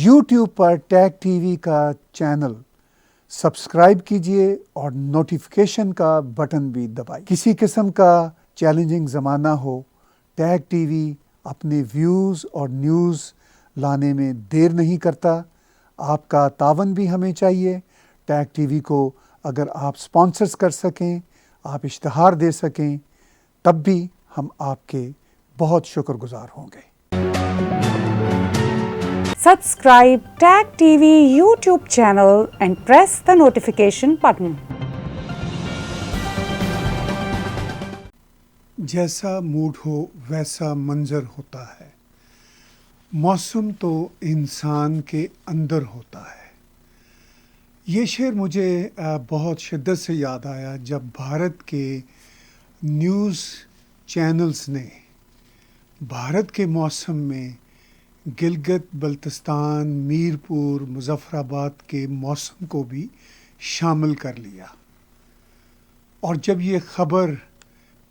YouTube پر tag T V کا channel subscribe کیجئے اور نوٹیفیکیشن کا بٹن بھی دبائیے۔ کسی قسم کا چیلنجنگ زمانہ ہو، ٹیگ ٹی وی اپنے ویوز اور نیوز لانے میں دیر نہیں کرتا۔ آپ کا تعاون بھی ہمیں چاہیے۔ ٹیگ ٹی وی کو اگر آپ سپانسرز کر سکیں، آپ اشتہار دے سکیں، تب بھی ہم آپ کے بہت شکر گزار ہوں گے۔ Subscribe Tag TV YouTube channel and press the notification button. جیسا موڈ ہو ویسا منظر ہوتا ہے، موسم تو انسان کے اندر ہوتا ہے۔ یہ شعر مجھے بہت شدت سے یاد آیا جب بھارت کے نیوز چینلز نے بھارت کے موسم میں گلگت بلتستان، میرپور، مظفر آباد کے موسم کو بھی شامل کر لیا۔ اور جب یہ خبر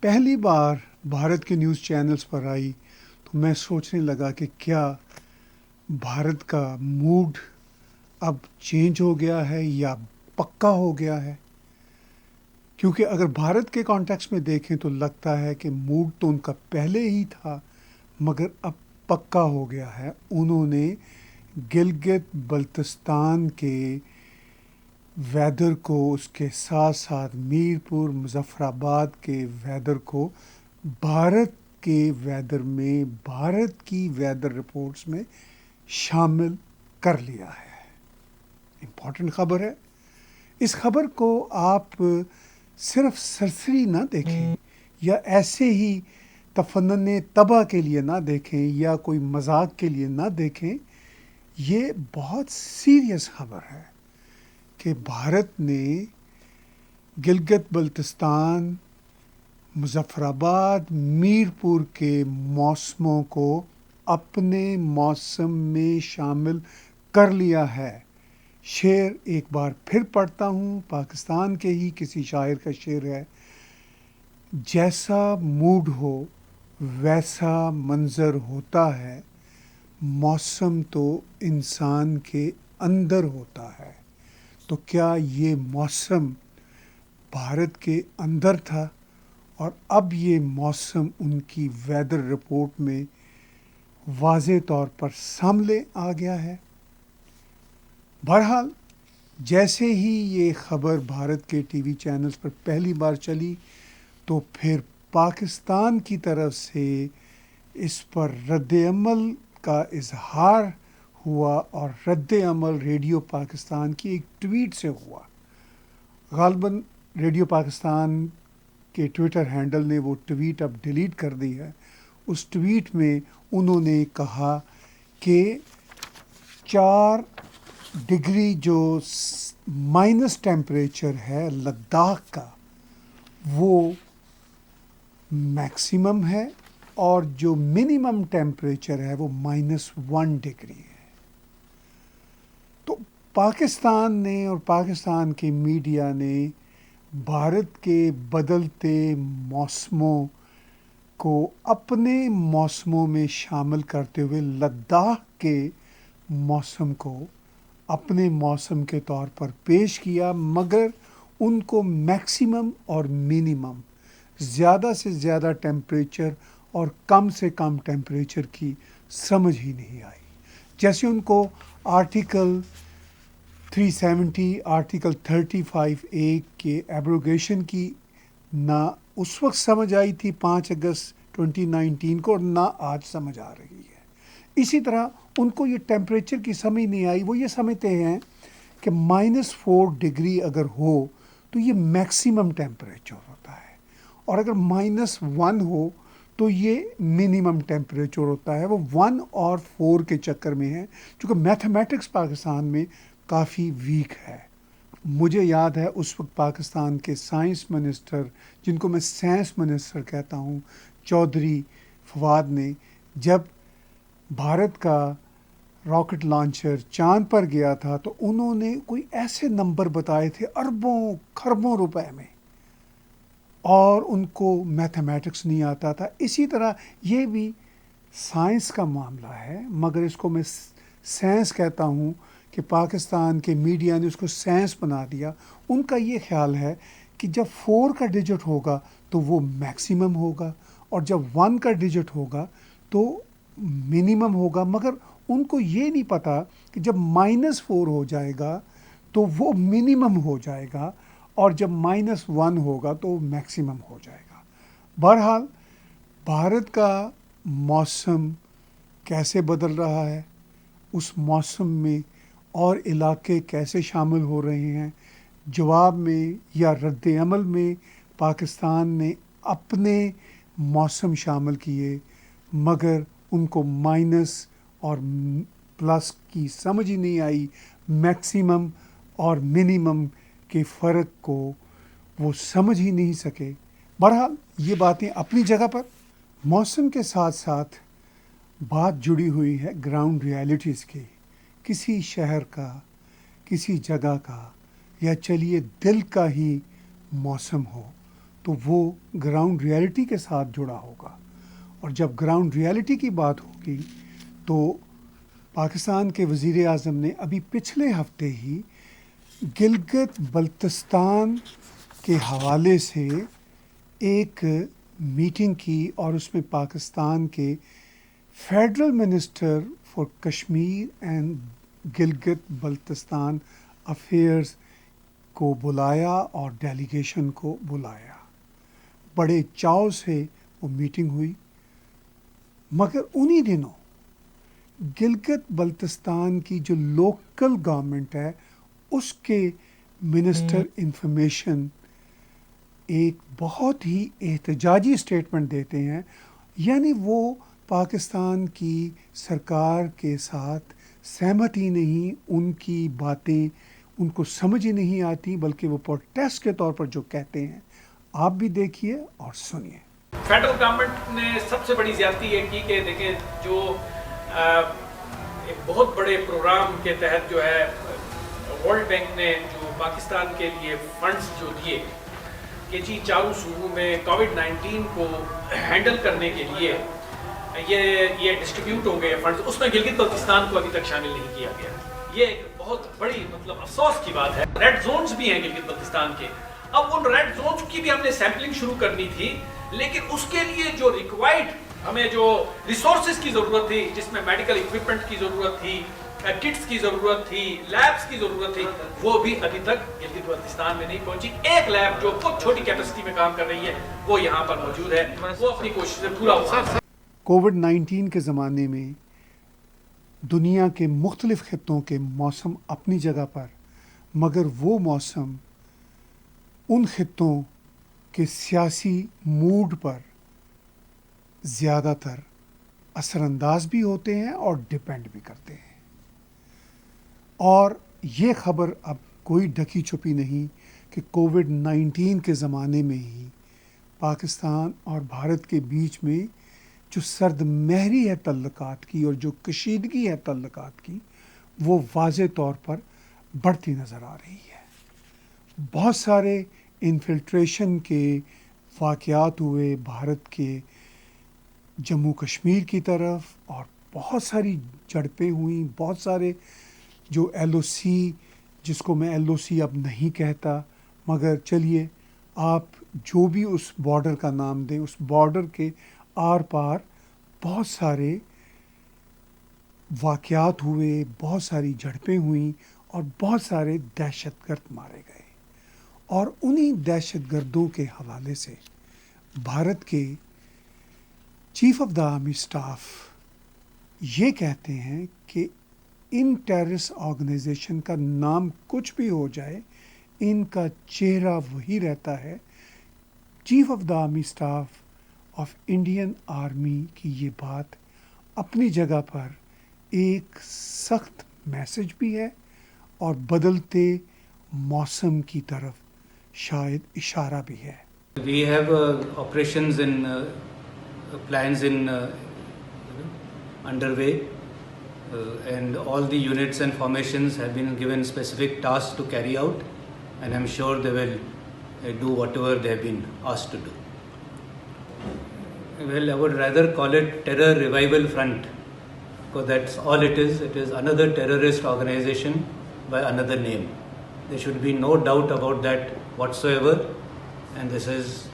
پہلی بار بھارت کے نیوز چینلز پر آئی تو میں سوچنے لگا کہ کیا بھارت کا موڈ اب چینج ہو گیا ہے یا پکا ہو گیا ہے؟ کیونکہ اگر بھارت کے کانٹیکس میں دیکھیں تو لگتا ہے کہ موڈ تو ان کا پہلے ہی تھا مگر اب پکا ہو گیا ہے۔ انہوں نے گلگت بلتستان کے ویدر کو، اس کے ساتھ ساتھ میرپور، مظفر آباد کے ویدر کو بھارت کے ویدر میں، بھارت کی ویدر رپورٹس میں شامل کر لیا ہے۔ امپورٹنٹ خبر ہے۔ اس خبر کو آپ صرف سرسری نہ دیکھیں یا ایسے ہی تفنن طبع کے لیے نہ دیکھیں یا کوئی مذاق کے لیے نہ دیکھیں، یہ بہت سیریس خبر ہے کہ بھارت نے گلگت بلتستان، مظفر آباد، میرپور کے موسموں کو اپنے موسم میں شامل کر لیا ہے۔ شعر ایک بار پھر پڑھتا ہوں، پاکستان کے ہی کسی شاعر کا شعر ہے: جیسا موڈ ہو ویسا منظر ہوتا ہے، موسم تو انسان کے اندر ہوتا ہے۔ تو کیا یہ موسم بھارت کے اندر تھا اور اب یہ موسم ان کی ویدر رپورٹ میں واضح طور پر سامنے آ گیا ہے؟ بہرحال جیسے ہی یہ خبر بھارت کے ٹی وی چینلز پر پہلی بار چلی تو پھر پاکستان کی طرف سے اس پر رد عمل کا اظہار ہوا اور رد عمل ریڈیو پاکستان کی ایک ٹویٹ سے ہوا۔ غالباً ریڈیو پاکستان کے ٹویٹر ہینڈل نے وہ ٹویٹ اب ڈیلیٹ کر دی ہے۔ اس ٹویٹ میں انہوں نے کہا کہ 4 ڈگری جو مائنس ٹیمپریچر ہے لداخ کا، وہ میکسیمم ہے اور جو منیمم ٹیمپریچر ہے وہ -1 ڈگری ہے۔ تو پاکستان نے اور پاکستان کے میڈیا نے بھارت کے بدلتے موسموں کو اپنے موسموں میں شامل کرتے ہوئے لداخ کے موسم کو اپنے موسم کے طور پر پیش کیا، مگر ان کو میکسیمم اور منیمم، زیادہ سے زیادہ ٹیمپریچر اور کم سے کم ٹیمپریچر کی سمجھ ہی نہیں آئی۔ جیسے ان کو آرٹیکل 370، آرٹیکل 35A کے ایبروگیشن کی نہ اس وقت سمجھ آئی تھی 5 اگست 2019 کو، اور نہ آج سمجھ آ رہی ہے۔ اسی طرح ان کو یہ ٹیمپریچر کی سمجھ نہیں آئی۔ وہ یہ سمجھتے ہیں کہ -4 ڈگری اگر ہو تو یہ میکسیمم ٹیمپریچر ہوتا ہے، اور اگر -1 ہو تو یہ منیمم ٹیمپریچر ہوتا ہے۔ وہ 1 اور 4 کے چکر میں ہے، چونکہ میتھمیٹکس پاکستان میں کافی ویک ہے۔ مجھے یاد ہے اس وقت پاکستان کے سائنس منسٹر، جن کو میں سائنس منسٹر کہتا ہوں، چودھری فواد نے جب بھارت کا راکٹ لانچر چاند پر گیا تھا تو انہوں نے کوئی ایسے نمبر بتائے تھے اربوں کھربوں روپے میں، اور ان کو میتھمیٹکس نہیں آتا تھا۔ اسی طرح یہ بھی سائنس کا معاملہ ہے، مگر اس کو میں سائنس کہتا ہوں کہ پاکستان کے میڈیا نے اس کو سائنس بنا دیا. ان کا یہ خیال ہے کہ جب 4 کا ڈیجٹ ہوگا تو وہ میکسیمم ہوگا اور جب 1 کا ڈیجٹ ہوگا تو منیمم ہوگا. مگر ان کو یہ نہیں پتا کہ جب -4 ہو جائے گا تو وہ منیمم ہو جائے گا اور جب -1 ہوگا تو میکسیمم ہو جائے گا. بہرحال بھارت کا موسم کیسے بدل رہا ہے، اس موسم میں اور علاقے کیسے شامل ہو رہے ہیں، جواب میں یا رد عمل میں پاکستان نے اپنے موسم شامل کیے، مگر ان کو مائنس اور پلس کی سمجھ ہی نہیں آئی. میکسیمم اور منیمم کے فرق کو وہ سمجھ ہی نہیں سکے. بہرحال یہ باتیں اپنی جگہ پر. موسم کے ساتھ ساتھ بات جڑی ہوئی ہے گراؤنڈ ریالٹیز کی. کسی شہر کا، کسی جگہ کا، یا چلیے دل کا ہی موسم ہو تو وہ گراؤنڈ ریالٹی کے ساتھ جڑا ہوگا. اور جب گراؤنڈ ریالٹی کی بات ہوگی تو پاکستان کے وزیر اعظم نے ابھی پچھلے ہفتے ہی گلگت بلتستان کے حوالے سے ایک میٹنگ کی اور اس میں پاکستان کے federal minister for Kashmir and Gilgit Baltistan affairs کو بلایا اور ڈیلیگیشن کو بلایا. بڑے چاؤ سے وہ میٹنگ ہوئی. مگر انہی دنوں گلگت بلتستان کی جو لوکل گورنمنٹ ہے اس کے منسٹر انفارمیشن ایک بہت ہی احتجاجی اسٹیٹمنٹ دیتے ہیں. یعنی وہ پاکستان کی سرکار کے ساتھ سہمت ہی نہیں، ان کی باتیں ان کو سمجھ ہی نہیں آتی، بلکہ وہ پروٹیسٹ کے طور پر جو کہتے ہیں. آپ بھی دیکھیے اور سنیے. فیڈرل گورنمنٹ نے سب سے بڑی زیادتی یہ کی کہ دیکھیں جو ایک بہت بڑے پروگرام کے تحت جو ہے ورلڈ بینک نے جو پاکستان کے لیے فنڈز جو دیے کہ جی چاروں صوبوں میں کووڈ-19 کو ہینڈل کرنے کے لیے یہ ڈسٹریبیوٹ ہوں گے فنڈز، اس میں گلگت بلتستان کو ابھی تک شامل نہیں کیا گیا. یہ ایک بہت بڑی افسوس کی بات ہے. ریڈ زونز بھی ہیں گلگت بلتستان کے. اب ان ریڈ زونز کی بھی ہم نے سیمپلنگ شروع کرنی تھی، لیکن اس کے لیے جو ریکوائرڈ ہمیں جو ریسورسز کی ضرورت تھی، جس میں میڈیکل اکوپمنٹ کی ضرورت تھی، کٹس کی ضرورت تھی، لیبس کی ضرورت تھی، وہ بھی ابھی تک گلگت بلتستان میں نہیں پہنچی. ایک لیب جو بہت چھوٹی کیپیسٹی میں کام کر رہی ہے وہ یہاں پر موجود ہے، وہ اپنی کوشش سے پورا ہوا. کووڈ-19 کے زمانے میں دنیا کے مختلف خطوں کے موسم اپنی جگہ پر، مگر وہ موسم ان خطوں کے سیاسی موڈ پر زیادہ تر اثر انداز بھی ہوتے ہیں اور ڈپینڈ بھی کرتے ہیں. اور یہ خبر اب کوئی ڈھکی چھپی نہیں کہ کووڈ-19 کے زمانے میں ہی پاکستان اور بھارت کے بیچ میں جو سرد مہری ہے تعلقات کی اور جو کشیدگی ہے تعلقات کی، وہ واضح طور پر بڑھتی نظر آ رہی ہے. بہت سارے انفلٹریشن کے واقعات ہوئے بھارت کے جموں کشمیر کی طرف، اور بہت ساری جھڑپیں ہوئیں. بہت سارے جو ایل او سی، جس کو میں ایل او سی اب نہیں کہتا، مگر چلیے آپ جو بھی اس بارڈر کا نام دیں، اس بارڈر کے آر پار بہت سارے واقعات ہوئے، بہت ساری جھڑپیں ہوئیں اور بہت سارے دہشت گرد مارے گئے. اور انہی دہشت گردوں کے حوالے سے بھارت کے chief of the army staff یہ کہتے ہیں کہ ان ٹیررسٹ آرگنائزیشن کا نام کچھ بھی ہو جائے، ان کا چہرہ وہی رہتا ہے. Chief of the army staff of Indian army کی یہ بات اپنی جگہ پر ایک سخت میسج بھی ہے اور بدلتے موسم کی طرف شاید اشارہ بھی ہے. We have operations in plans in underway, and all the units and formations have been given specific tasks to carry out, and I'm sure they will do whatever they have been asked to do. Well, I would rather call it terror revival front, because that's all it is. It is another terrorist organization by another name. There should be no doubt about that whatsoever. And this is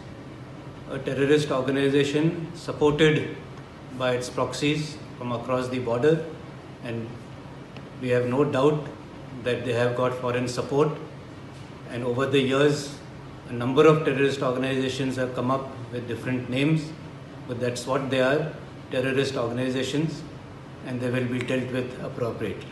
a terrorist organization supported by its proxies from across the border, and we have no doubt that they have got foreign support. And over the years, a number of terrorist organizations have come up with different names, but that's what they are, terrorist organizations, and they will be dealt with appropriately.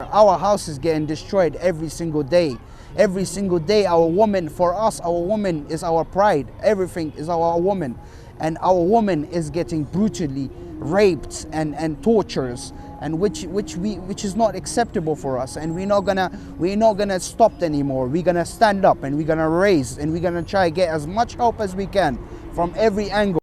Our house is getting destroyed every single day. Every single day, our woman, for us, our woman is our pride. Everything is our woman. And our woman is getting brutally raped and tortures, and which is not acceptable for us. And we're not gonna stop anymore. We're gonna stand up and we're gonna raise and we're gonna try to get as much help as we can from every angle.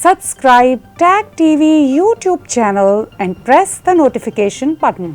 Subscribe Tag TV YouTube channel and press the notification button.